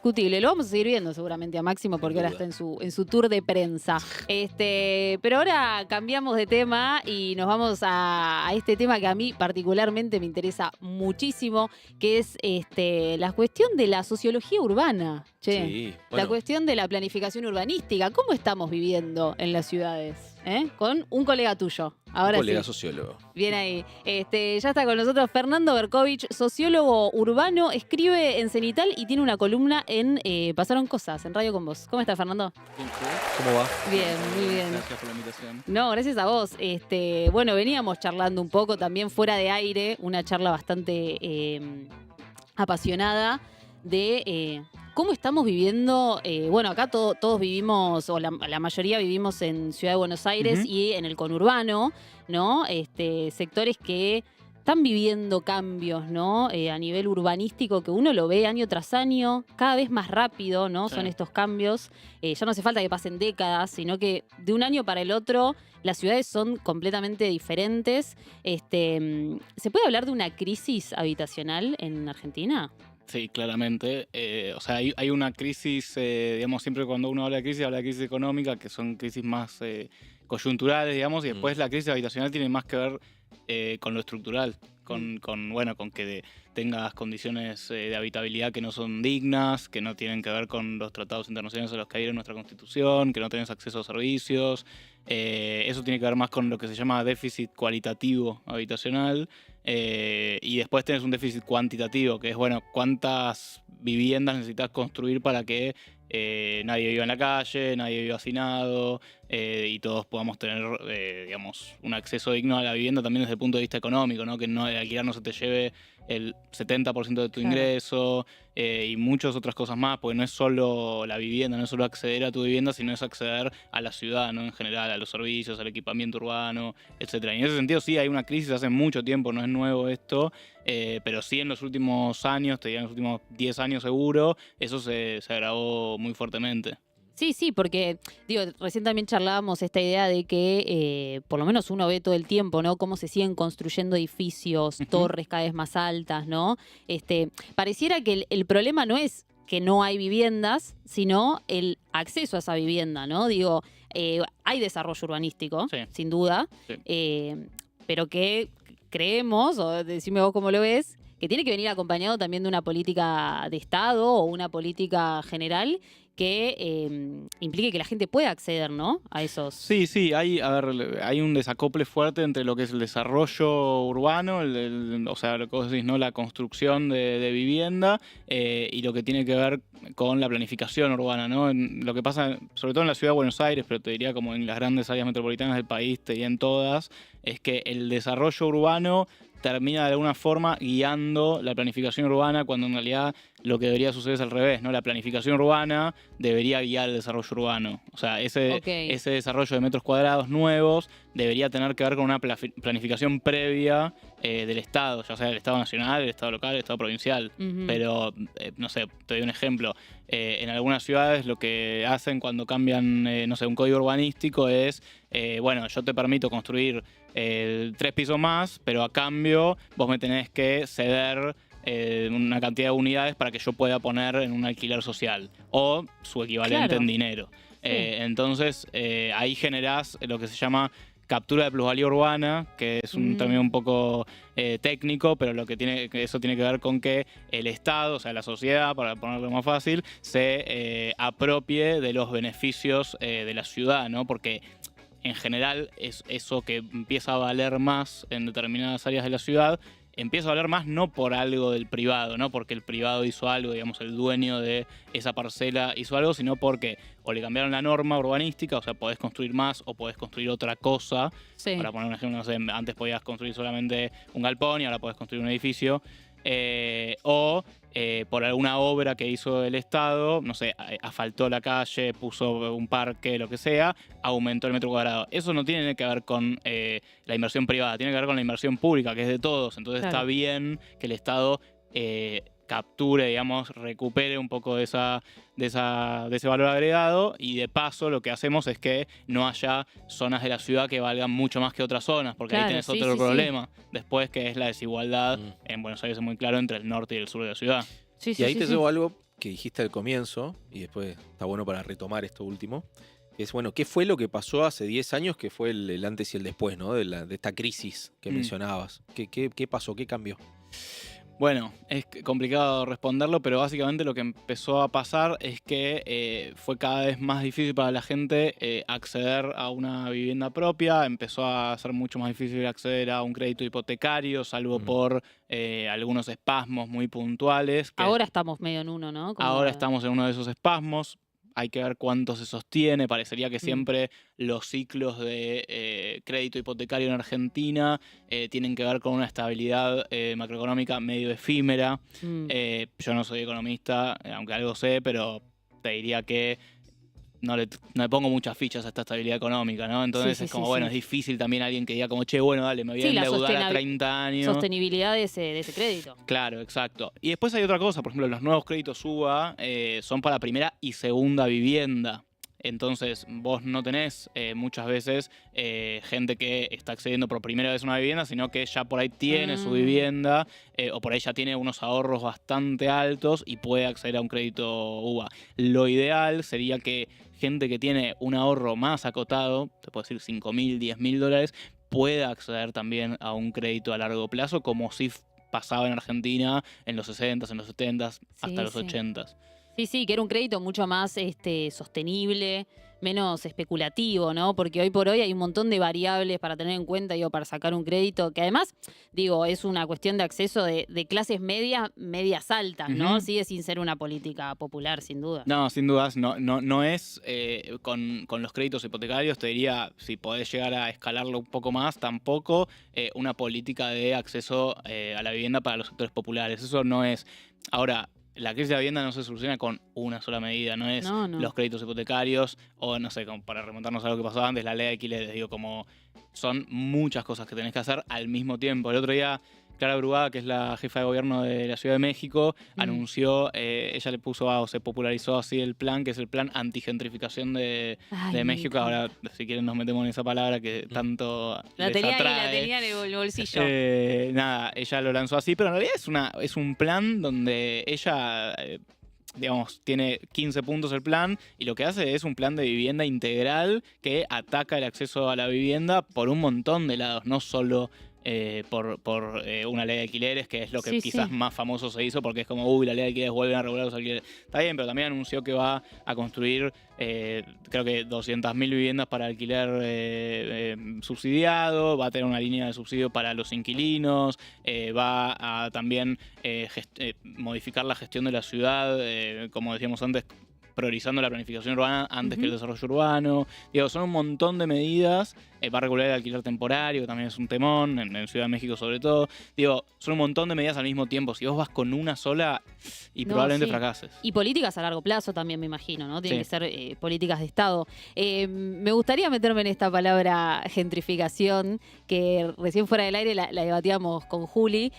indiscutible. Lo vamos a seguir viendo seguramente a Máximo porque ahora está en su tour de prensa. Pero ahora cambiamos de tema y nos vamos a este tema que a mí particularmente me interesa muchísimo, que es la cuestión de la sociología urbana. Che, Sí, la bueno. cuestión de la planificación urbanística. ¿Cómo estamos viviendo en las ciudades? Con un colega tuyo. Ahora Un colega sí. sociólogo. Bien ahí. Ya está con nosotros Fernando Berkovich, sociólogo urbano, escribe en Cenital y tiene una columna en Pasaron Cosas, en Radio con Vos. ¿Cómo estás, Fernando? Bien, ¿tú? ¿Cómo va? Bien, muy bien. Gracias por la invitación. No, gracias a vos. Bueno, veníamos charlando un poco también fuera de aire, una charla bastante apasionada de cómo estamos viviendo. Bueno, acá todos vivimos, o la mayoría vivimos en Ciudad de Buenos Aires y en el conurbano, ¿no? Sectores que están viviendo cambios, ¿no? A nivel urbanístico, que uno lo ve año tras año, cada vez más rápido, ¿no? Sí. Son estos cambios. Ya no hace falta que pasen décadas, sino que de un año para el otro las ciudades son completamente diferentes. ¿Se puede hablar de una crisis habitacional en Argentina? Sí, claramente. O sea, hay una crisis, digamos, siempre cuando uno habla de crisis económica, que son crisis más coyunturales, digamos, y después la crisis habitacional tiene más que ver con lo estructural, con que tengas condiciones de habitabilidad que no son dignas, que no tienen que ver con los tratados internacionales a los que hay en nuestra Constitución, que no tenés acceso a servicios. Eso tiene que ver más con lo que se llama déficit cualitativo habitacional. Y después tenés un déficit cuantitativo, que es, bueno, cuántas viviendas necesitas construir para que nadie viva en la calle, nadie viva hacinado, y todos podamos tener, digamos, un acceso digno a la vivienda también desde el punto de vista económico, ¿no? Que el alquiler no se te lleve el 70% de tu ingreso, y muchas otras cosas más, porque no es solo la vivienda, no es solo acceder a tu vivienda, sino es acceder a la ciudad, ¿no? En general, a los servicios, al equipamiento urbano, etc. Y en ese sentido sí hay una crisis hace mucho tiempo, no es nuevo esto, pero sí en los últimos años, te diría en los últimos 10 años seguro, eso se agravó muy fuertemente. Sí, porque, recién también charlábamos esta idea de que, por lo menos uno ve todo el tiempo, ¿no? Cómo se siguen construyendo edificios, torres cada vez más altas, ¿no? Pareciera que el problema no es que no hay viviendas, sino el acceso a esa vivienda, ¿no? Hay desarrollo urbanístico, Sí. sin duda, Sí. pero que creemos, o decime vos cómo lo ves, que tiene que venir acompañado también de una política de Estado o una política general que implique que la gente pueda acceder, ¿no? A esos... Sí, hay un desacople fuerte entre lo que es el desarrollo urbano, o sea, lo que vos decís, ¿no? La construcción de vivienda, y lo que tiene que ver con la planificación urbana, ¿no? Lo que pasa, sobre todo en la ciudad de Buenos Aires, pero te diría como en las grandes áreas metropolitanas del país, te diría en todas, es que el desarrollo urbano termina de alguna forma guiando la planificación urbana, cuando en realidad lo que debería suceder es al revés, ¿no? La planificación urbana debería guiar el desarrollo urbano. O sea, ese desarrollo de metros cuadrados nuevos debería tener que ver con una planificación previa del Estado, ya sea el Estado nacional, el Estado local, el Estado provincial. Pero, no sé, te doy un ejemplo. En algunas ciudades lo que hacen cuando cambian, no sé, un código urbanístico es, bueno, yo te permito construir 3 pisos más, pero a cambio vos me tenés que ceder una cantidad de unidades para que yo pueda poner en un alquiler social o su equivalente en dinero. Entonces ahí generás lo que se llama captura de plusvalía urbana, que es un término un poco técnico, pero eso tiene que ver con que el Estado, o sea, la sociedad, para ponerlo más fácil, se apropie de los beneficios de la ciudad, ¿no? Porque en general es eso que empieza a valer más en determinadas áreas de la ciudad, empieza a valer más no por algo del privado, no porque el privado hizo algo, digamos, el dueño de esa parcela hizo algo, sino porque o le cambiaron la norma urbanística, o sea, podés construir más o podés construir otra cosa. Sí. Para poner un ejemplo, no sé, antes podías construir solamente un galpón y ahora podés construir un edificio. O por alguna obra que hizo el Estado, no sé, asfaltó la calle, puso un parque, lo que sea, aumentó el metro cuadrado. Eso no tiene que ver con la inversión privada, tiene que ver con la inversión pública, que es de todos. Entonces está bien que el Estado capture, digamos, recupere un poco de ese valor agregado, y de paso lo que hacemos es que no haya zonas de la ciudad que valgan mucho más que otras zonas, porque ahí tenés otro problema después, que es la desigualdad. En Buenos Aires es muy claro entre el norte y el sur de la ciudad. Y ahí te llevo algo que dijiste al comienzo, y después está bueno para retomar esto último, que es, bueno, ¿qué fue lo que pasó hace 10 años, que fue el antes y el después, ¿no? De esta crisis que mencionabas? ¿Qué pasó? ¿Qué cambió? Bueno, es complicado responderlo, pero básicamente lo que empezó a pasar es que fue cada vez más difícil para la gente acceder a una vivienda propia, empezó a ser mucho más difícil acceder a un crédito hipotecario, salvo por algunos espasmos muy puntuales. Ahora estamos medio en uno, ¿no? Ahora estamos en uno de esos espasmos. Hay que ver cuánto se sostiene. Parecería que siempre los ciclos de crédito hipotecario en Argentina tienen que ver con una estabilidad macroeconómica medio efímera. Yo no soy economista, aunque algo sé, pero te diría que no le pongo muchas fichas a esta estabilidad económica, ¿no? Entonces es como, bueno, es difícil también alguien que diga como, che, bueno, dale, me voy a endeudar a 30 años. Sostenibilidad de ese crédito. Claro, exacto. Y después hay otra cosa, por ejemplo, los nuevos créditos UBA son para primera y segunda vivienda. Entonces vos no tenés muchas veces gente que está accediendo por primera vez a una vivienda, sino que ya por ahí tiene su vivienda o por ahí ya tiene unos ahorros bastante altos y puede acceder a un crédito UBA. Lo ideal sería que gente que tiene un ahorro más acotado, te puedo decir $5.000, $10.000, pueda acceder también a un crédito a largo plazo, como si pasaba en Argentina en los 60s, en los 70s, hasta los 80s. Sí, que era un crédito mucho más sostenible, menos especulativo, ¿no? Porque hoy por hoy hay un montón de variables para tener en cuenta, para sacar un crédito, que además, es una cuestión de acceso de clases medias altas, ¿no? Sigue sin ser una política popular, sin duda. No, sin dudas, no es con los créditos hipotecarios, te diría, si podés llegar a escalarlo un poco más, tampoco una política de acceso a la vivienda para los sectores populares. Eso no es. Ahora, la crisis de la vivienda no se soluciona con una sola medida, no es los créditos hipotecarios o, no sé, como para remontarnos a lo que pasaba antes, la ley de alquileres. Como son muchas cosas que tenés que hacer al mismo tiempo. El otro día, Clara Brugada, que es la jefa de gobierno de la Ciudad de México, anunció, ella le puso o se popularizó así el plan, que es el plan antigentrificación de México. Ahora, si quieren, nos metemos en esa palabra que tanto la les tenía atrae. la tenía en el bolsillo. Nada, ella lo lanzó así, pero en realidad es un plan donde ella tiene 15 puntos el plan, y lo que hace es un plan de vivienda integral que ataca el acceso a la vivienda por un montón de lados, no solo por una ley de alquileres, que es lo que quizás más famoso se hizo, porque es como, la ley de alquileres, vuelven a regular los alquileres. Está bien, pero también anunció que va a construir, creo que 200.000 viviendas para alquiler subsidiado, va a tener una línea de subsidio para los inquilinos, va a también modificar la gestión de la ciudad, como decíamos antes, priorizando la planificación urbana antes que el desarrollo urbano. Son un montón de medidas. Va a regular el alquiler temporario, que también es un temón, en Ciudad de México sobre todo. Son un montón de medidas al mismo tiempo. Si vos vas con una sola, probablemente fracases. Y políticas a largo plazo también, me imagino, ¿no? Tienen que ser políticas de Estado. Me gustaría meterme en esta palabra gentrificación, que recién fuera del aire la debatíamos con Juli.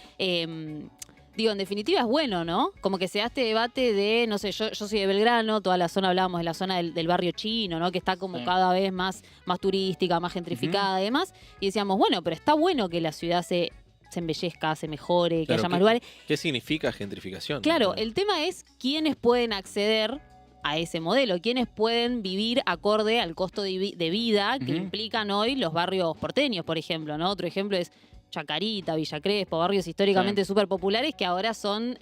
En definitiva es bueno, ¿no? Como que se da este debate de, no sé, yo soy de Belgrano, toda la zona, hablábamos de la zona del barrio chino, ¿no? Que está como cada vez más turística, más gentrificada, además. Y decíamos, bueno, pero está bueno que la ciudad se embellezca, se mejore, que haya más lugares. ¿Qué significa gentrificación? Claro, el tema es quiénes pueden acceder a ese modelo, quiénes pueden vivir acorde al costo de vida que implican hoy los barrios porteños, por ejemplo, ¿no? Otro ejemplo es Chacarita, Villa Crespo, barrios históricamente súper populares que ahora son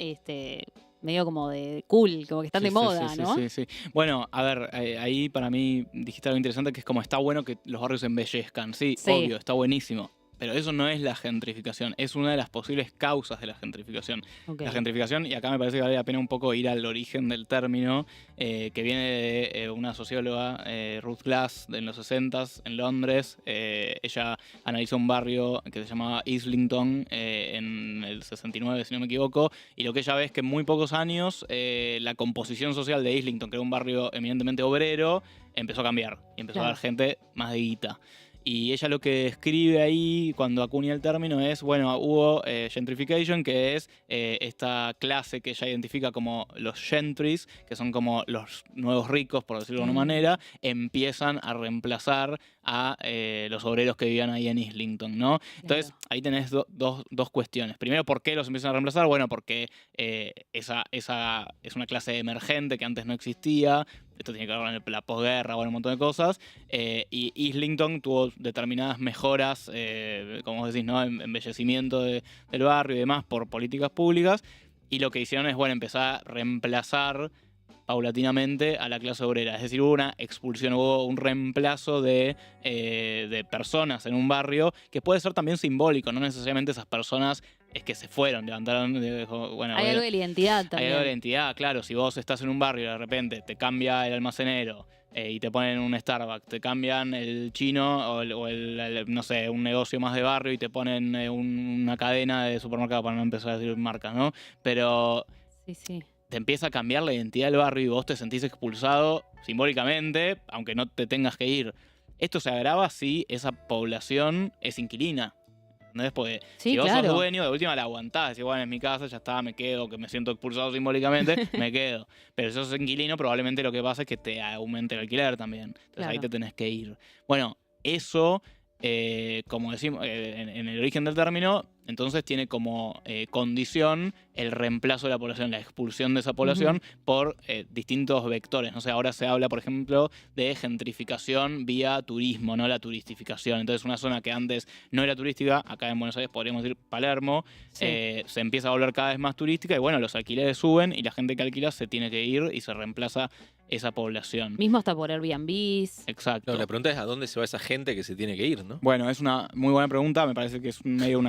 medio como de cool, como que están de moda, ¿no? Sí. Bueno, a ver, ahí para mí dijiste algo interesante, que es como está bueno que los barrios se embellezcan. Sí, obvio, está buenísimo. Pero eso no es la gentrificación, es una de las posibles causas de la gentrificación. La gentrificación, y acá me parece que vale la pena un poco ir al origen del término, que viene de una socióloga, Ruth Glass, en los 60s, en Londres. Ella analizó un barrio que se llamaba Islington en el 69, si no me equivoco, y lo que ella ve es que en muy pocos años la composición social de Islington, que era un barrio eminentemente obrero, empezó a cambiar, y empezó a haber gente más de guita. Y ella lo que escribe ahí cuando acuña el término es, bueno, hubo gentrification, que es esta clase que ella identifica como los gentries, que son como los nuevos ricos, por decirlo de alguna manera, empiezan a reemplazar a los obreros que vivían ahí en Islington, ¿no? Entonces, ahí tenés dos cuestiones. Primero, ¿por qué los empiezan a reemplazar? Bueno, porque esa es una clase emergente que antes no existía. Esto tiene que ver con la posguerra, bueno, un montón de cosas. Y Islington tuvo determinadas mejoras, como vos decís, ¿no? Embellecimiento del barrio y demás por políticas públicas. Y lo que hicieron es, bueno, empezar a reemplazar paulatinamente a la clase obrera. Es decir, hubo una expulsión, hubo un reemplazo de personas en un barrio que puede ser también simbólico, no necesariamente esas personas es que se fueron, levantaron... Bueno, hay algo de la identidad también. Hay algo de la identidad, claro. Si vos estás en un barrio y de repente te cambia el almacenero y te ponen un Starbucks, te cambian el chino o no sé, un negocio más de barrio y te ponen una cadena de supermercado, para no empezar a decir marcas, ¿no? Pero... Sí. Te empieza a cambiar la identidad del barrio y vos te sentís expulsado simbólicamente, aunque no te tengas que ir. Esto se agrava si esa población es inquilina. ¿Entendés? Porque si vos sos dueño, de última la aguantás. Decís, bueno, es mi casa, ya está, me quedo, que me siento expulsado simbólicamente, me quedo. Pero si sos inquilino, probablemente lo que pasa es que te aumente el alquiler también. Entonces ahí te tenés que ir. Bueno, eso, como decimos en el origen del término, entonces tiene como condición el reemplazo de la población, la expulsión de esa población por distintos vectores. No sé, ahora se habla, por ejemplo, de gentrificación vía turismo, no la turistificación. Entonces una zona que antes no era turística, acá en Buenos Aires podríamos decir Palermo, se empieza a volver cada vez más turística y bueno, los alquileres suben y la gente que alquila se tiene que ir y se reemplaza esa población. Mismo hasta por Airbnbs. Exacto. No, la pregunta es a dónde se va esa gente que se tiene que ir, ¿no? Bueno, es una muy buena pregunta, me parece que es medio un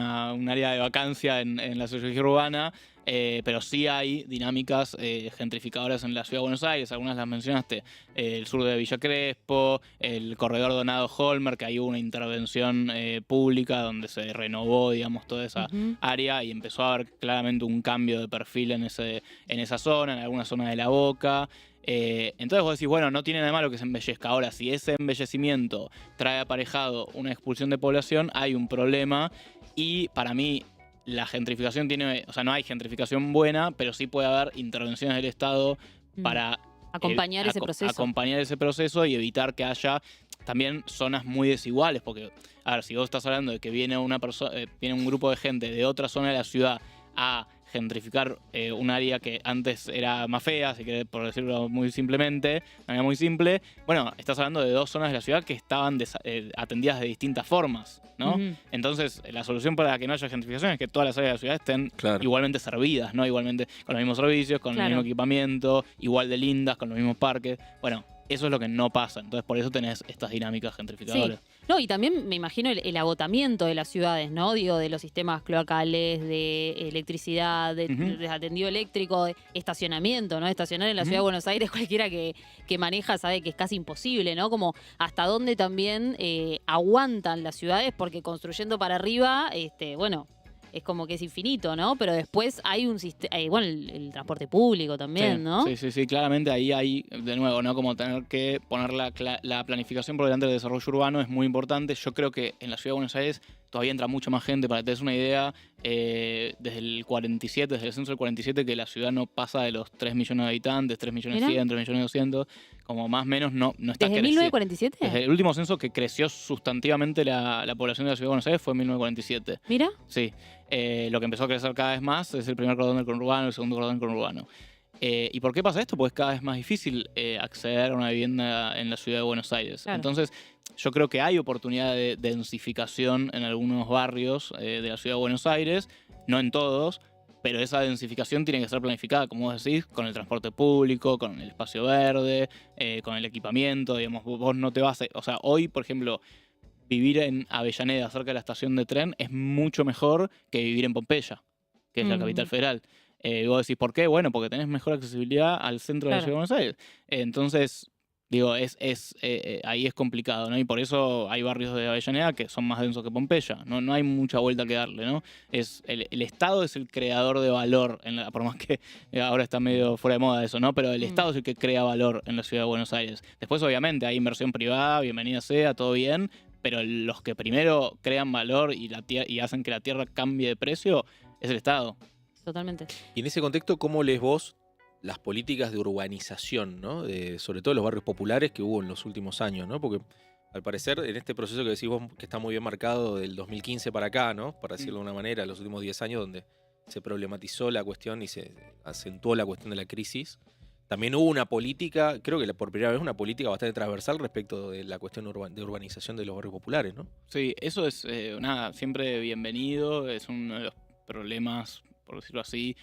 área de vacancia en la sociología urbana, pero sí hay dinámicas gentrificadoras en la ciudad de Buenos Aires, algunas las mencionaste, el sur de Villa Crespo, el corredor Donado-Holmer, que ahí hubo una intervención pública donde se renovó, digamos, toda esa área y empezó a haber claramente un cambio de perfil en esa zona, en alguna zona de La Boca. Entonces vos decís, bueno, no tiene nada de malo que se embellezca. Ahora, si ese embellecimiento trae aparejado una expulsión de población, hay un problema. Y para mí, la gentrificación no hay gentrificación buena, pero sí puede haber intervenciones del Estado para acompañar ese proceso. Acompañar ese proceso y evitar que haya también zonas muy desiguales. Porque, a ver, si vos estás hablando de que viene un grupo de gente de otra zona de la ciudad a gentrificar un área que antes era más fea, si querés, por decirlo muy simplemente, de manera muy simple. Bueno, estás hablando de dos zonas de la ciudad que estaban atendidas de distintas formas, ¿no? Entonces, la solución para que no haya gentrificación es que todas las áreas de la ciudad estén igualmente servidas, ¿no? Igualmente con los mismos servicios, con el mismo equipamiento, igual de lindas, con los mismos parques. Bueno, eso es lo que no pasa. Entonces, por eso tenés estas dinámicas gentrificadoras. Sí. No, y también me imagino el agotamiento de las ciudades, ¿no? Digo, de los sistemas cloacales, de electricidad, de atendido eléctrico, de estacionamiento, ¿no? Estacionar en la ciudad de Buenos Aires, cualquiera que maneja sabe que es casi imposible, ¿no? Como hasta dónde también aguantan las ciudades, porque construyendo para arriba, bueno, es como que es infinito, ¿no? Pero después hay un sistema, bueno, el transporte público también, ¿no? Sí, claramente ahí hay, de nuevo, ¿no? Como tener que poner la planificación por delante del desarrollo urbano es muy importante. Yo creo que en la ciudad de Buenos Aires todavía entra mucha más gente. Para que te des una idea, desde el 47, desde el censo del 47, que la ciudad no pasa de los 3 millones de habitantes, 3 millones 100, 3 millones 200, como más o menos no está creciendo. ¿Desde 1947? Desde el último censo que creció sustantivamente la población de la ciudad de Buenos Aires fue en 1947. ¿Mira? Sí. Lo que empezó a crecer cada vez más es el primer cordón del conurbano, el segundo cordón del conurbano. ¿Y por qué pasa esto? Porque es cada vez más difícil acceder a una vivienda en la ciudad de Buenos Aires. Claro. Entonces, yo creo que hay oportunidad de densificación en algunos barrios de la ciudad de Buenos Aires, no en todos, pero esa densificación tiene que ser planificada, como vos decís, con el transporte público, con el espacio verde, con el equipamiento. Digamos, vos no te vas o sea, hoy, por ejemplo, vivir en Avellaneda, cerca de la estación de tren, es mucho mejor que vivir en Pompeya, que es la capital federal. Vos decís, ¿por qué? Bueno, porque tenés mejor accesibilidad al centro de la ciudad de Buenos Aires. Entonces, digo, ahí es complicado, ¿no? Y por eso hay barrios de Avellaneda que son más densos que Pompeya. No hay mucha vuelta que darle, ¿no? El Estado es el creador de valor, por más que ahora está medio fuera de moda eso, ¿no? Pero el Estado es el que crea valor en la ciudad de Buenos Aires. Después, obviamente, hay inversión privada, bienvenida sea, todo bien, pero los que primero crean valor y hacen que la tierra cambie de precio es el Estado. Totalmente. Y en ese contexto, ¿cómo lees vos las políticas de urbanización, ¿no? Sobre todo los barrios populares que hubo en los últimos años, ¿no? Porque al parecer, en este proceso que decís vos, que está muy bien marcado del 2015 para acá, ¿no? Para decirlo de una manera, los últimos 10 años donde se problematizó la cuestión y se acentuó la cuestión de la crisis, también hubo una política, creo que por primera vez, una política bastante transversal respecto de la cuestión de urbanización de los barrios populares, ¿no? Sí, eso es, siempre bienvenido, es uno de los problemas, por decirlo así,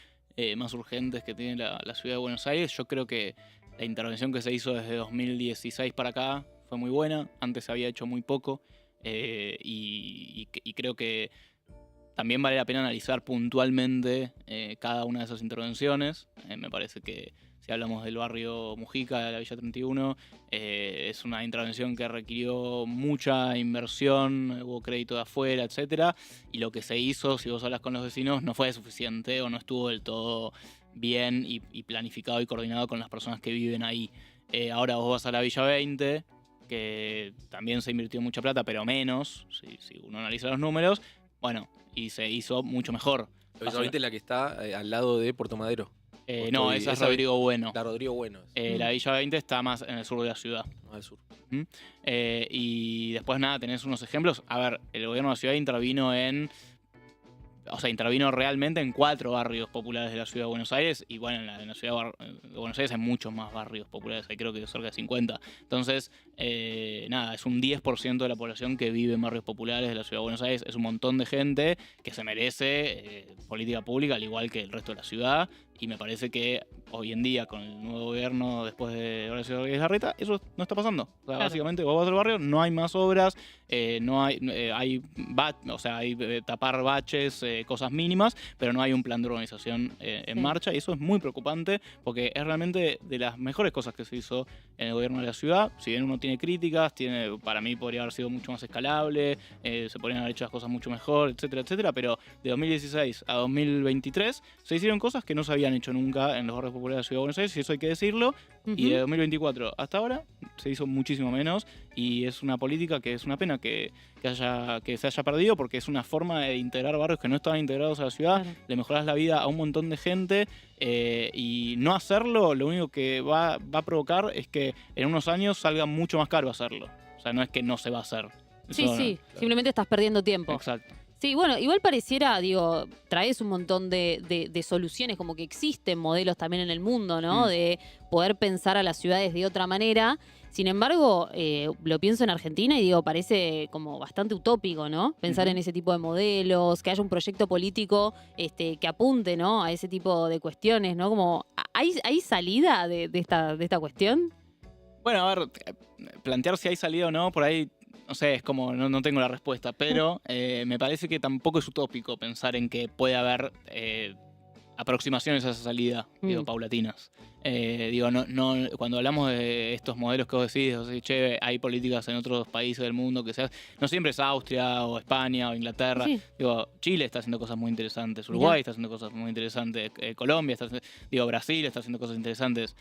más urgentes que tiene la ciudad de Buenos Aires. Yo creo que la intervención que se hizo desde 2016 para acá fue muy buena, antes se había hecho muy poco, y creo que también vale la pena analizar puntualmente cada una de esas intervenciones. Me parece que si hablamos del barrio Mujica, de la Villa 31, es una intervención que requirió mucha inversión, hubo crédito de afuera, etcétera, y lo que se hizo, si vos hablas con los vecinos, no fue suficiente o no estuvo del todo bien y planificado y coordinado con las personas que viven ahí. Ahora vos vas a la Villa 20, que también se invirtió mucha plata, pero menos, si uno analiza los números, bueno, y se hizo mucho mejor. La Villa 20 es la que está al lado de Puerto Madero. No, esa es Rodrigo Bueno. La Rodrigo Bueno. La Villa 20 está más en el sur de la ciudad. Más al sur. Y después, nada, tenés unos ejemplos. A ver, el gobierno de la ciudad intervino realmente en 4 barrios populares de la ciudad de Buenos Aires. Y bueno, en la ciudad de Buenos Aires hay muchos más barrios populares, hay creo que cerca de 50. Entonces, nada, es un 10% de la población que vive en barrios populares de la ciudad de Buenos Aires. Es un montón de gente que se merece política pública, al igual que el resto de la ciudad. Y me parece que hoy en día, con el nuevo gobierno después de Horacio Rodríguez Larreta, eso no está pasando. O sea, Claro. básicamente, vos vas al barrio, no hay más obras, no hay, hay tapar baches, cosas mínimas, pero no hay un plan de urbanización en Sí. marcha, y eso es muy preocupante porque es realmente de las mejores cosas que se hizo en el gobierno de la ciudad. Si bien uno tiene críticas, para mí podría haber sido mucho más escalable, se podrían haber hecho las cosas mucho mejor, etcétera, etcétera, pero de 2016 a 2023 se hicieron cosas que no se habían hecho nunca en los barrios populares de la ciudad de Buenos Aires, y eso hay que decirlo. Y de 2024 hasta ahora se hizo muchísimo menos, y es una política que es una pena que se haya perdido, porque es una forma de integrar barrios que no estaban integrados a la ciudad. Claro. Le mejorás la vida a un montón de gente, y no hacerlo lo único que va a provocar es que en unos años salga mucho más caro hacerlo. O sea, no es que no se va a hacer. Sí, Eso, sí, simplemente estás perdiendo tiempo. Exacto. Sí, bueno, igual pareciera, digo, traes un montón de soluciones, como que existen modelos también en el mundo, ¿no? De poder pensar a las ciudades de otra manera. Sin embargo, lo pienso en Argentina y digo, parece como bastante utópico, ¿no? Pensar en ese tipo de modelos, que haya un proyecto político que apunte, ¿no? A ese tipo de cuestiones, ¿no? Como, ¿hay salida de esta cuestión? Bueno, a ver, plantear si hay salida o no, por ahí, no sé, es como, no tengo la respuesta, pero me parece que tampoco es utópico pensar en que puede haber aproximaciones a esa salida, paulatinas. Cuando hablamos de estos modelos que vos decís, che, hay políticas en otros países del mundo que no siempre es Austria o España o Inglaterra. Sí. Chile está haciendo cosas muy interesantes, Uruguay está haciendo cosas muy interesantes, Colombia Brasil está haciendo cosas interesantes.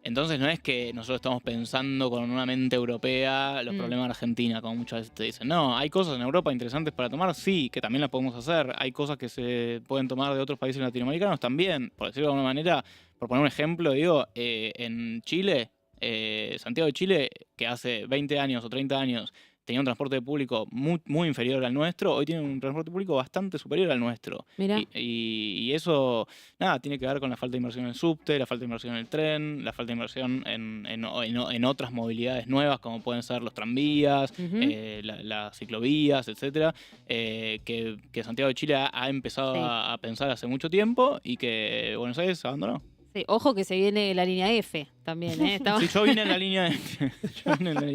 Entonces no es que nosotros estamos pensando con una mente europea los problemas de Argentina, como muchas veces te dicen. No, hay cosas en Europa interesantes para tomar, sí, que también las podemos hacer. Hay cosas que se pueden tomar de otros países latinoamericanos también. Por decirlo de alguna manera, por poner un ejemplo, en Chile, Santiago de Chile, que hace 20 años o 30 años tenía un transporte público muy, muy inferior al nuestro, hoy tiene un transporte público bastante superior al nuestro. Mirá. Y eso, nada, tiene que ver con la falta de inversión en el subte, la falta de inversión en el tren, la falta de inversión en otras movilidades nuevas, como pueden ser los tranvías, las ciclovías, etcétera, que Santiago de Chile ha empezado a pensar hace mucho tiempo y que Buenos Aires abandonó. Sí, ojo que se viene la línea F también, ¿eh? Sí, yo vine en la línea F.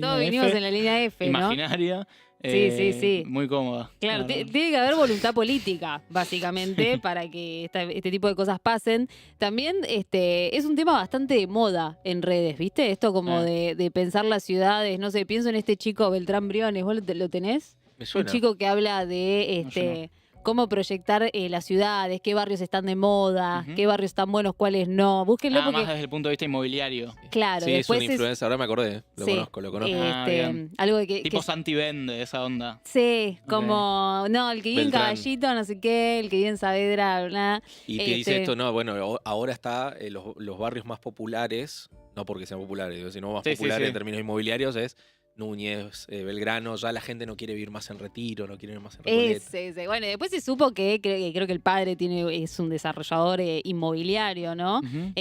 Todos vinimos en la línea F, ¿no? Imaginaria. Sí. Muy cómoda. Claro, tiene que haber voluntad política, básicamente, para que este tipo de cosas pasen. También es un tema bastante de moda en redes, ¿viste? Esto como de pensar las ciudades, no sé, pienso en este chico Beltrán Briones, ¿vos lo tenés? Me suena. Un chico que habla de No, yo no. cómo proyectar las ciudades, qué barrios están de moda, Ujú. qué barrios están buenos, cuáles no. Búsquenlo Nada más porque, desde el punto de vista inmobiliario. claro, Sí, es un después influencer, ahora me acordé, lo sí, conozco, lo conozco. Bien. algo de Tipo Santi Vende, esa onda. sí, como, no, el que vive en Beltrán. Caballito, no sé qué, el que vive en Saavedra, bla. Y te dice esto, no, bueno, ahora está los barrios más populares, no porque sean populares, digo, sino más Sí, sí, populares sí. en términos inmobiliarios es Núñez, Belgrano, ya la gente no quiere vivir más en Retiro, no quiere vivir más en Recoleta. Ese. Bueno, después se supo que creo que el padre es un desarrollador inmobiliario, ¿no? Ujú.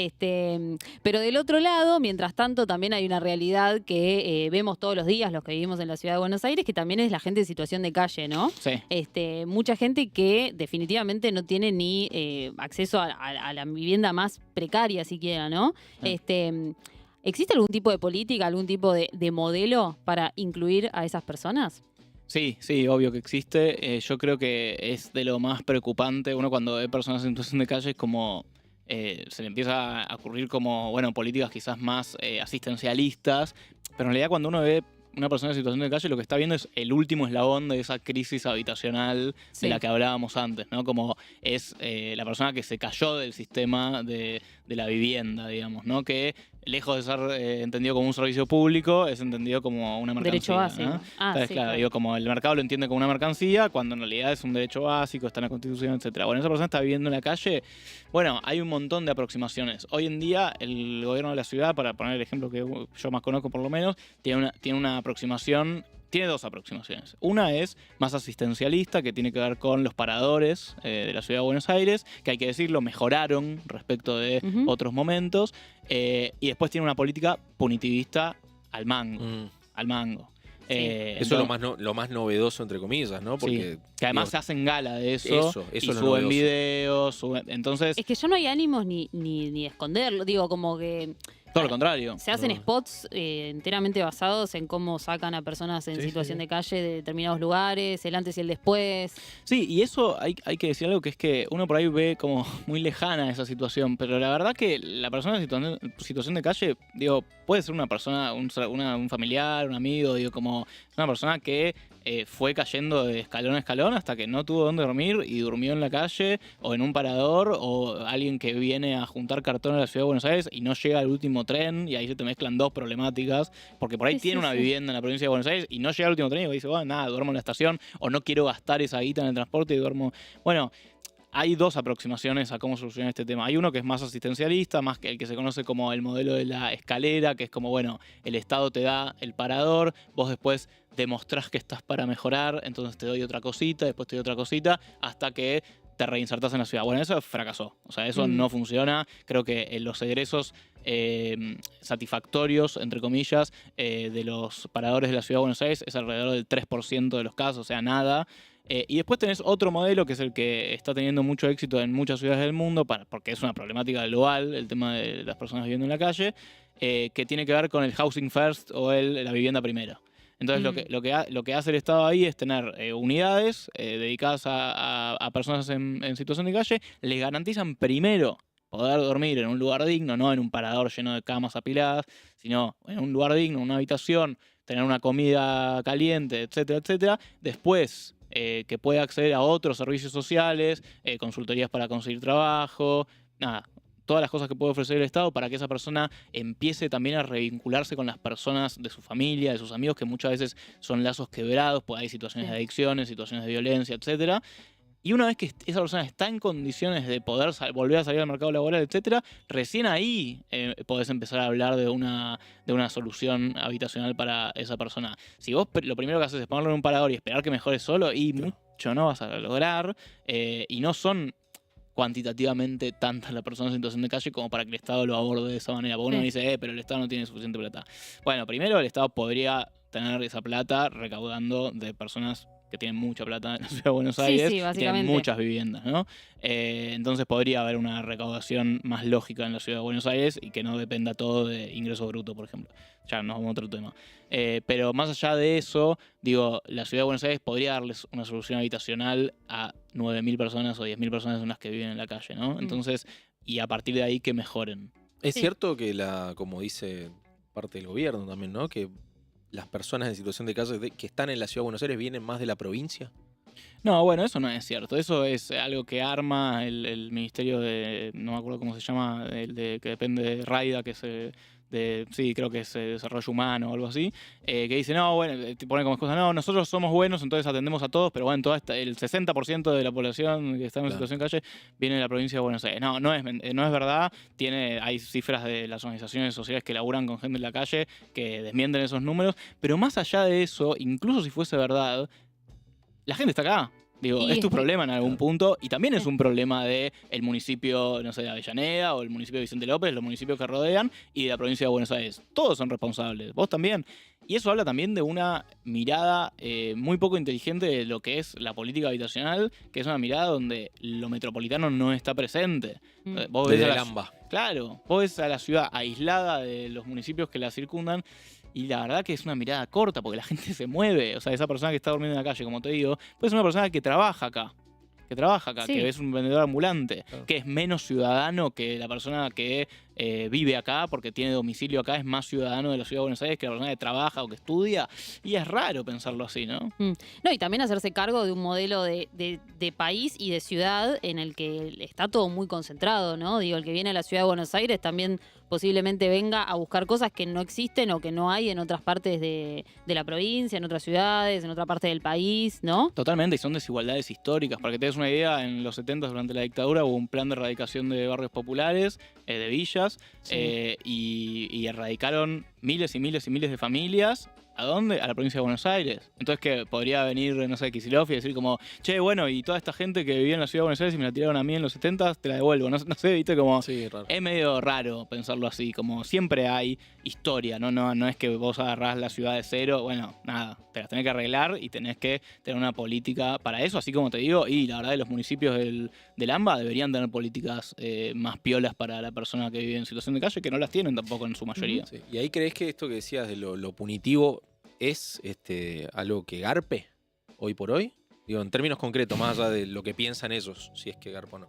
Pero del otro lado, mientras tanto, también hay una realidad que vemos todos los días, los que vivimos en la ciudad de Buenos Aires, que también es la gente en situación de calle, ¿no? Sí. Mucha gente que definitivamente no tiene ni acceso a la vivienda más precaria siquiera, ¿no? Sí. ¿Existe algún tipo de política, algún tipo de modelo para incluir a esas personas? Sí, obvio que existe. Yo creo que es de lo más preocupante. Uno cuando ve personas en situación de calle es como se le empieza a ocurrir como, bueno, políticas quizás más asistencialistas, pero en realidad cuando uno ve una persona en situación de calle lo que está viendo es el último eslabón de esa crisis habitacional Sí. de la que hablábamos antes, ¿no? Como es la persona que se cayó del sistema de la vivienda, digamos, ¿no? Que lejos de ser entendido como un servicio público, es entendido como una mercancía. Derecho básico. ¿no? Ah, Entonces, sí, claro, claro. digo, como el mercado lo entiende como una mercancía, cuando en realidad es un derecho básico, está en la Constitución, etcétera. Bueno, esa persona está viviendo en la calle. Bueno, hay un montón de aproximaciones. Hoy en día, el gobierno de la ciudad, para poner el ejemplo que yo más conozco por lo menos, tiene una aproximación. Tiene dos aproximaciones. Una es más asistencialista, que tiene que ver con los paradores de la ciudad de Buenos Aires, que hay que decirlo, mejoraron respecto de Ujú. otros momentos. Y después tiene una política punitivista al mango. Al mango. Sí. Eso es lo más novedoso, entre comillas, ¿no? Porque que además digo, se hacen gala de eso, eso y es lo suben novedoso. videos, entonces, Es que ya no hay ánimos ni de esconderlo. Digo, como que todo lo contrario. se hacen No. spots enteramente basados en cómo sacan a personas en Sí, situación sí. de calle de determinados lugares, el antes y el después. Sí, y eso hay que decir algo que es que uno por ahí ve como muy lejana esa situación, pero la verdad que la persona en situación de calle, digo, puede ser una persona, un familiar, un amigo, digo, como una persona que fue cayendo de escalón a escalón hasta que no tuvo dónde dormir y durmió en la calle o en un parador, o alguien que viene a juntar cartón a la ciudad de Buenos Aires y no llega al último tren, y ahí se te mezclan dos problemáticas, porque por ahí Sí, tiene sí, una sí. vivienda en la provincia de Buenos Aires y no llega al último tren y dice, bueno, nada, duermo en la estación, o no quiero gastar esa guita en el transporte y duermo. Bueno, hay dos aproximaciones a cómo solucionar este tema. Hay uno que es más asistencialista, más que el que se conoce como el modelo de la escalera, que es como, bueno, el Estado te da el parador, vos después demostrás que estás para mejorar, entonces te doy otra cosita, después te doy otra cosita, hasta que te reinsertás en la ciudad. Bueno, eso fracasó. O sea, eso no funciona. Creo que los egresos satisfactorios, entre comillas, de los paradores de la ciudad de Buenos Aires es alrededor del 3% de los casos, o sea, nada. Y después tenés otro modelo que es el que está teniendo mucho éxito en muchas ciudades del mundo, porque es una problemática global el tema de las personas viviendo en la calle, que tiene que ver con el housing first o la vivienda primero. Entonces lo que hace el Estado ahí es tener unidades dedicadas a personas en situación de calle, les garantizan primero poder dormir en un lugar digno, no en un parador lleno de camas apiladas, sino en un lugar digno, una habitación, tener una comida caliente, etcétera, etcétera. Después que pueda acceder a otros servicios sociales, consultorías para conseguir trabajo, nada, todas las cosas que puede ofrecer el Estado para que esa persona empiece también a revincularse con las personas de su familia, de sus amigos, que muchas veces son lazos quebrados, pues hay situaciones de adicciones, situaciones de violencia, etcétera. Y una vez que esa persona está en condiciones de poder volver a salir al mercado laboral, etcétera, recién ahí podés empezar a hablar de una solución habitacional para esa persona. Si vos lo primero que haces es ponerlo en un parador y esperar que mejore solo, y mucho no vas a lograr, y no son cuantitativamente tantas las personas en situación de calle como para que el Estado lo aborde de esa manera. Porque uno dice, pero el Estado no tiene suficiente plata. Bueno, primero el Estado podría tener esa plata recaudando de personas que tienen mucha plata en la ciudad de Buenos Aires, sí, y tienen básicamente. muchas viviendas, ¿no? Entonces podría haber una recaudación más lógica en la ciudad de Buenos Aires y que no dependa todo de ingreso bruto, por ejemplo. Ya nos vamos a otro tema. Pero más allá de eso, digo, la ciudad de Buenos Aires podría darles una solución habitacional a 9.000 personas o 10.000 personas en las que viven en la calle, ¿no? Entonces, y a partir de ahí que mejoren. Es Sí. cierto que como dice parte del gobierno también, ¿no? Que las personas en situación de calle que están en la ciudad de Buenos Aires vienen más de la provincia. No, bueno, eso no es cierto. Eso es algo que arma el ministerio de, no me acuerdo cómo se llama, que depende de Raida, que es sí, creo que es desarrollo humano o algo así, que dice, no, bueno, te pone como excusa, no, nosotros somos buenos, entonces atendemos a todos, pero bueno, el 60% de la población que está en situación de calle viene de la provincia de Buenos Aires. No es verdad. Hay cifras de las organizaciones sociales que laburan con gente en la calle que desmienten esos números, pero más allá de eso, incluso si fuese verdad, la gente está acá. Digo, Y es tu es- problema en algún punto y también es un problema de el municipio, no sé, de Avellaneda o el municipio de Vicente López, los municipios que rodean y de la provincia de Buenos Aires. Todos son responsables, vos también. Y eso habla también de una mirada muy poco inteligente de lo que es la política habitacional, que es una mirada donde lo metropolitano no está presente. Mm. Vos ves Desde a el la- AMBA. Claro, vos ves a la ciudad aislada de los municipios que la circundan y la verdad que es una mirada corta porque la gente se mueve. O sea, esa persona que está durmiendo en la calle, como te digo, puede ser una persona que trabaja acá. Sí. Que es un vendedor ambulante, Claro. que es menos ciudadano que la persona que vive acá porque tiene domicilio acá, es más ciudadano de la ciudad de Buenos Aires que la persona que trabaja o que estudia. Y es raro pensarlo así, ¿no? No, y también hacerse cargo de un modelo de país y de ciudad en el que está todo muy concentrado, ¿no? Digo, el que viene a la ciudad de Buenos Aires también posiblemente venga a buscar cosas que no existen o que no hay en otras partes de la provincia, en otras ciudades, en otra parte del país, ¿no? Totalmente, y son desigualdades históricas. Para que te des una idea, en los 70 durante la dictadura hubo un plan de erradicación de barrios populares, de villas, Sí. y erradicaron miles y miles y miles de familias. ¿A dónde? A la provincia de Buenos Aires. Entonces que podría venir, no sé, Kicillof y decir como, che, bueno, y toda esta gente que vivía en la ciudad de Buenos Aires y me la tiraron a mí en los 70, te la devuelvo. No sé, viste, como... Sí, raro. Es medio raro pensarlo así, como siempre hay historia, no es que vos agarrás la ciudad de cero, bueno, nada, te las tenés que arreglar y tenés que tener una política para eso, así como te digo, y la verdad que los municipios del AMBA deberían tener políticas más piolas para la persona que vive en situación de calle, que no las tienen tampoco en su mayoría. Sí. ¿Y ahí crees que esto que decías de lo punitivo es algo que garpe hoy por hoy? Digo, en términos concretos, más allá de lo que piensan ellos, si es que garpa o no.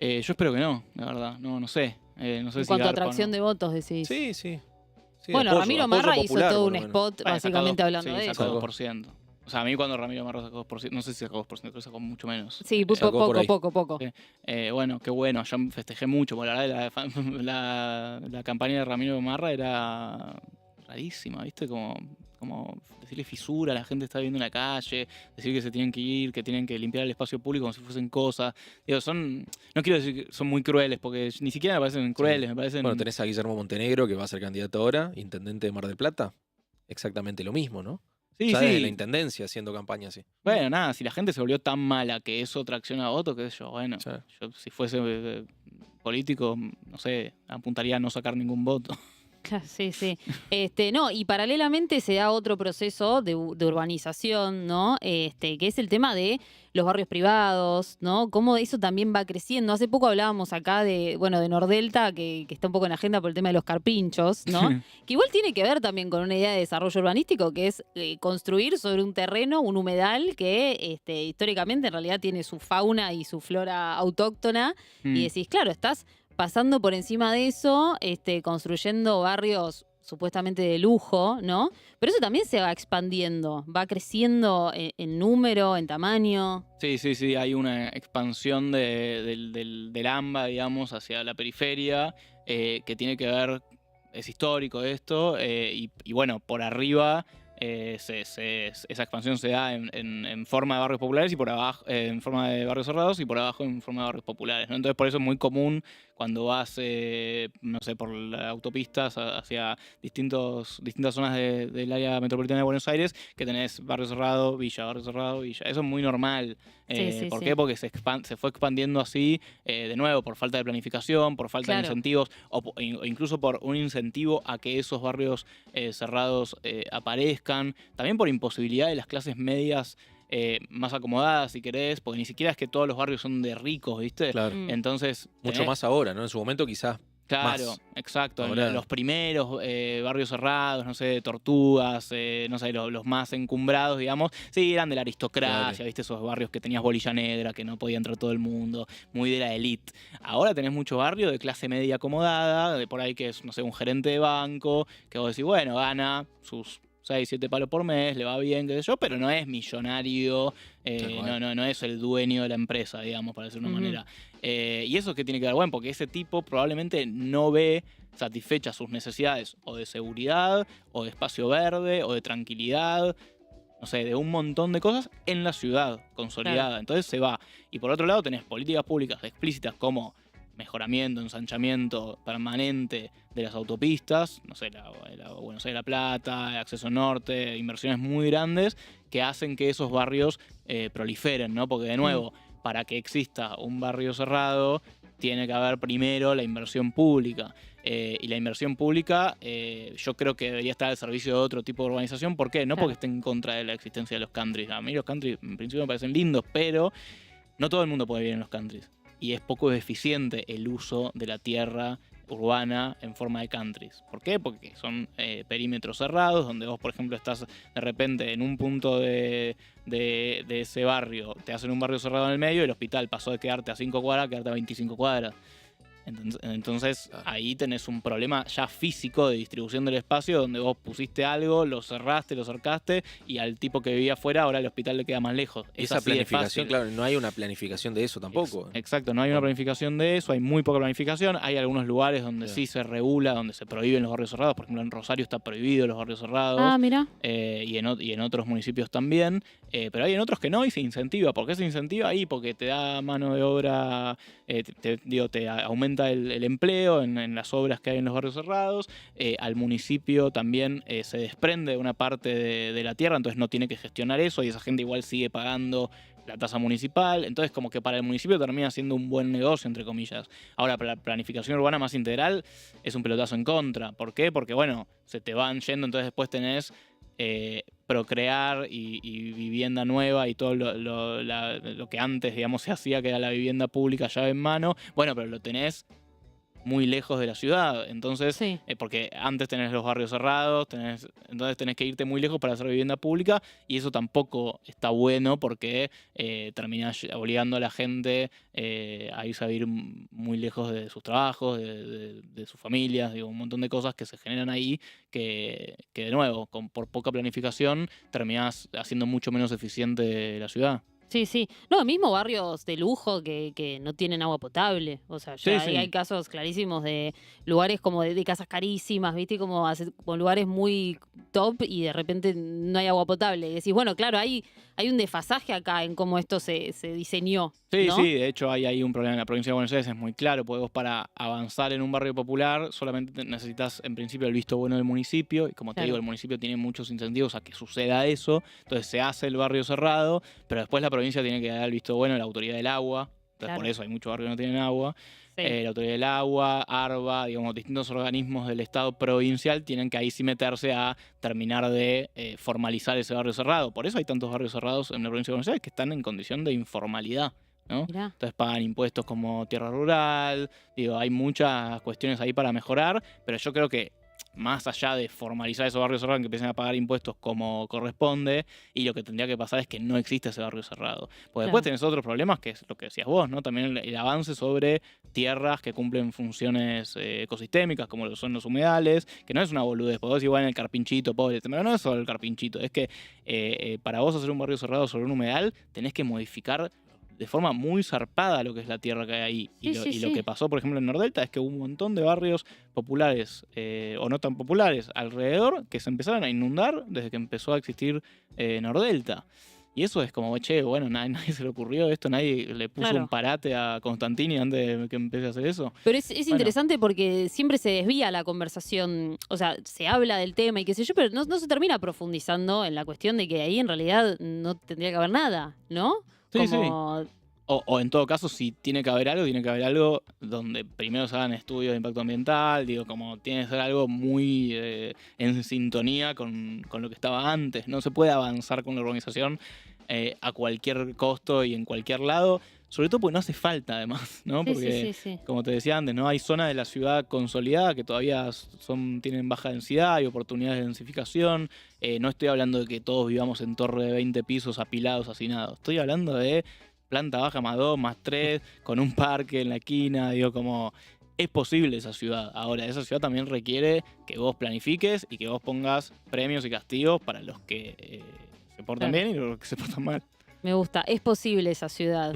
Yo espero que no, la verdad, no sé. No sé En si cuanto a garpa o atracción no. de votos, decís. Sí, sí. Sí, Bueno, apoyo- Ramiro apoyo Marra hizo popular, todo por un lo menos. spot Bueno, básicamente sacó hablando de sacó eso. 2%. O sea, a mí cuando Ramiro Marra sacó 2%, no sé si sacó 2%, creo que sacó mucho menos. Sí, Sacó por ahí. poco. Sí. Bueno, qué bueno, yo festejé mucho, porque la verdad la campaña de Ramiro Marra era rarísima, ¿viste? Como decirle fisura, la gente está viviendo en la calle, decir que se tienen que ir, que tienen que limpiar el espacio público como si fuesen cosas. Digo, no quiero decir que son muy crueles, porque ni siquiera me parecen crueles, me parecen... Bueno, tenés a Guillermo Montenegro, que va a ser candidato ahora, intendente de Mar del Plata. Exactamente lo mismo, ¿no? Sí, Ya sí. desde la intendencia haciendo campaña así. Bueno, nada, si la gente se volvió tan mala que eso tracciona a votos, qué sé yo, bueno, Sí. yo si fuese político, no sé, apuntaría a no sacar ningún voto. Claro, sí. No, y paralelamente se da otro proceso de urbanización, ¿no? Que es el tema de los barrios privados, ¿no? Cómo eso también va creciendo. Hace poco hablábamos acá de Nordelta, que está un poco en la agenda por el tema de los carpinchos, ¿no? Que igual tiene que ver también con una idea de desarrollo urbanístico, que es construir sobre un terreno, un humedal, que históricamente en realidad tiene su fauna y su flora autóctona. Mm. Y decís, claro, estás pasando por encima de eso, construyendo barrios supuestamente de lujo, ¿no? Pero eso también se va expandiendo, va creciendo en número, en tamaño. Sí, hay una expansión del AMBA, digamos, hacia la periferia, que tiene que ver, es histórico esto, y bueno, por arriba esa expansión se da en forma de barrios populares y por abajo, en forma de barrios cerrados y por abajo en forma de barrios populares, ¿no? Entonces por eso es muy común cuando vas, no sé, por las autopistas hacia distintas zonas del área metropolitana de Buenos Aires, que tenés barrio cerrado, villa, barrio cerrado, villa. Eso es muy normal. Sí, ¿Por sí. qué? Porque se fue expandiendo así, de nuevo, por falta de planificación, por falta de Claro. incentivos, o incluso por un incentivo a que esos barrios cerrados aparezcan. También por imposibilidad de las clases medias más acomodadas, si querés, porque ni siquiera es que todos los barrios son de ricos, ¿viste? Claro. Mm. Entonces, Mucho más ahora, ¿no? En su momento quizás. claro, más. exacto. Ahora- Los primeros barrios cerrados, no sé, Tortugas, no sé, los más encumbrados, digamos, sí, eran de la aristocracia, Claro. ¿viste? Esos barrios que tenías bolilla negra, que no podía entrar todo el mundo, muy de la elite. Ahora tenés mucho barrio de clase media acomodada, de por ahí que es, no sé, un gerente de banco, que vos decís, bueno, gana sus 6, 7 palos por mes, le va bien, qué sé yo, pero no es millonario, no es el dueño de la empresa, digamos, para decirlo de una manera. Y eso es que tiene que ver, bueno, porque ese tipo probablemente no ve satisfechas sus necesidades o de seguridad, o de espacio verde, o de tranquilidad, no sé, de un montón de cosas en la ciudad consolidada. Claro. Entonces se va. Y por otro lado tenés políticas públicas explícitas como mejoramiento, ensanchamiento permanente de las autopistas, no sé, Buenos Aires-La Plata, el acceso norte, inversiones muy grandes que hacen que esos barrios proliferen, ¿no? Porque de nuevo, para que exista un barrio cerrado, tiene que haber primero la inversión pública. Y la inversión pública yo creo que debería estar al servicio de otro tipo de urbanización. ¿Por qué? No porque esté en contra de la existencia de los countries. A mí los countries en principio me parecen lindos, pero no todo el mundo puede vivir en los countries. Y es poco eficiente el uso de la tierra urbana en forma de countries. ¿Por qué? Porque son perímetros cerrados, donde vos, por ejemplo, estás de repente en un punto de ese barrio, te hacen un barrio cerrado en el medio y el hospital pasó de quedarte a 5 cuadras a quedarte a 25 cuadras. Entonces ahí tenés un problema ya físico de distribución del espacio, donde vos pusiste algo, lo cerraste, lo cercaste, y al tipo que vivía afuera ahora el hospital le queda más lejos. Esa planificación, claro, no hay una planificación de eso tampoco. Exacto, no hay una planificación de eso, hay muy poca planificación. Hay algunos lugares donde sí se regula, donde se prohíben los barrios cerrados. Por ejemplo, en Rosario está prohibido los barrios cerrados. Ah, mira. Y en otros municipios también. Pero hay en otros que no, y se incentiva. ¿Por qué se incentiva? Ahí porque te da mano de obra, te aumenta el empleo en las obras que hay en los barrios cerrados. Al municipio también se desprende una parte de la tierra, entonces no tiene que gestionar eso, y esa gente igual sigue pagando la tasa municipal. Entonces como que para el municipio termina siendo un buen negocio, entre comillas. Ahora, para la planificación urbana más integral es un pelotazo en contra. ¿Por qué? Porque bueno, se te van yendo, entonces después tenés procrear y vivienda nueva y todo lo que antes, digamos, se hacía, que era la vivienda pública llave en mano. Bueno, pero lo tenés muy lejos de la ciudad, entonces, porque antes tenés los barrios cerrados, entonces tenés que irte muy lejos para hacer vivienda pública, y eso tampoco está bueno porque terminás obligando a la gente a irse a vivir muy lejos de sus trabajos, de sus familias, digo, un montón de cosas que se generan ahí que de nuevo, por poca planificación, terminás haciendo mucho menos eficiente la ciudad. Sí, sí. No, mismo barrios de lujo que no tienen agua potable. O sea, ya hay casos clarísimos de lugares como de casas carísimas, ¿viste? Como lugares muy top y de repente no hay agua potable. Y decís, bueno, claro, hay un desfasaje acá en cómo esto se diseñó. Sí, ¿no? sí, de hecho hay ahí un problema en la provincia de Buenos Aires, es muy claro, porque vos para avanzar en un barrio popular solamente necesitas en principio el visto bueno del municipio, y como te digo, el municipio tiene muchos incentivos a que suceda eso, entonces se hace el barrio cerrado, pero después la provincia tiene que dar el visto bueno a la autoridad del agua, entonces por eso hay muchos barrios que no tienen agua. La autoridad del agua, ARBA, digamos, distintos organismos del Estado provincial tienen que ahí sí meterse a terminar de formalizar ese barrio cerrado. Por eso hay tantos barrios cerrados en la provincia de Buenos Aires que están en condición de informalidad, ¿no? Entonces pagan impuestos como tierra rural, digo, hay muchas cuestiones ahí para mejorar, pero yo creo que más allá de formalizar esos barrios cerrados, que empiecen a pagar impuestos como corresponde, y lo que tendría que pasar es que no existe ese barrio cerrado. Porque después tenés otros problemas, que es lo que decías vos, ¿no? También el avance sobre tierras que cumplen funciones ecosistémicas, como lo son los humedales, que no es una boludez, porque vos igual en el carpinchito, pobre, pero no es solo el carpinchito, es que para vos hacer un barrio cerrado sobre un humedal, tenés que modificar de forma muy zarpada lo que es la tierra que hay ahí. Y lo que pasó, por ejemplo, en Nordelta es que hubo un montón de barrios populares o no tan populares alrededor que se empezaron a inundar desde que empezó a existir Nordelta. Y eso es como, che, bueno, nadie se le ocurrió esto, nadie le puso un parate a Constantini antes de que empiece a hacer eso. Pero es interesante porque siempre se desvía la conversación, o sea, se habla del tema y qué sé yo, pero no se termina profundizando en la cuestión de que ahí en realidad no tendría que haber nada, ¿no? Sí, como... O en todo caso, si tiene que haber algo donde primero se hagan estudios de impacto ambiental, digo, como tiene que ser algo muy en sintonía con lo que estaba antes. No se puede avanzar con la urbanización a cualquier costo y en cualquier lado, sobre todo porque no hace falta además, ¿no? Porque, como te decía antes, ¿no? Hay zonas de la ciudad consolidada que todavía tienen baja densidad y oportunidades de densificación. No estoy hablando de que todos vivamos en torre de 20 pisos apilados, hacinados. Estoy hablando de planta baja más 2, más 3, con un parque en la esquina, digo, como es posible esa ciudad. Ahora, esa ciudad también requiere que vos planifiques y que vos pongas premios y castigos para los que se portan Claro. bien y los que se portan mal. Me gusta, es posible esa ciudad.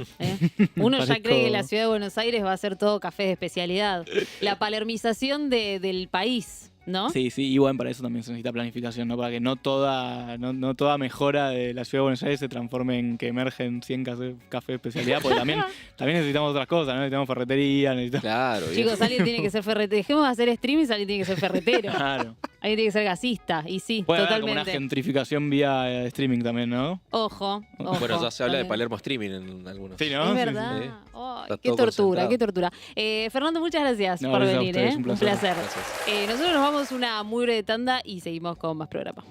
Uno ya Parezco- cree que la ciudad de Buenos Aires va a ser todo café de especialidad. La palermización del país, ¿no? Sí, sí, y bueno, para eso también se necesita planificación, ¿no? Para que no toda mejora de la ciudad de Buenos Aires se transforme en que emergen 100 café de especialidad, porque también necesitamos otras cosas, ¿no? Necesitamos ferretería, necesitamos... Claro. Chicos, alguien tiene que ser ferretero. Dejemos de hacer streaming, alguien tiene que ser ferretero. Claro. Alguien tiene que ser gasista. Y sí, Puede haber como una totalmente. gentrificación vía streaming también, ¿no? Ojo, ojo. Bueno, ya se habla de también. Palermo Streaming en algunos. Sí, ¿no? Es Sí, sí, verdad. sí. Ay, Está qué todo tortura, concentrado. qué tortura. Fernando, muchas gracias No, por gracias a venir. ustedes, Un un placer. placer. Gracias. Nosotros nos vamos una muy breve tanda y seguimos con más programa.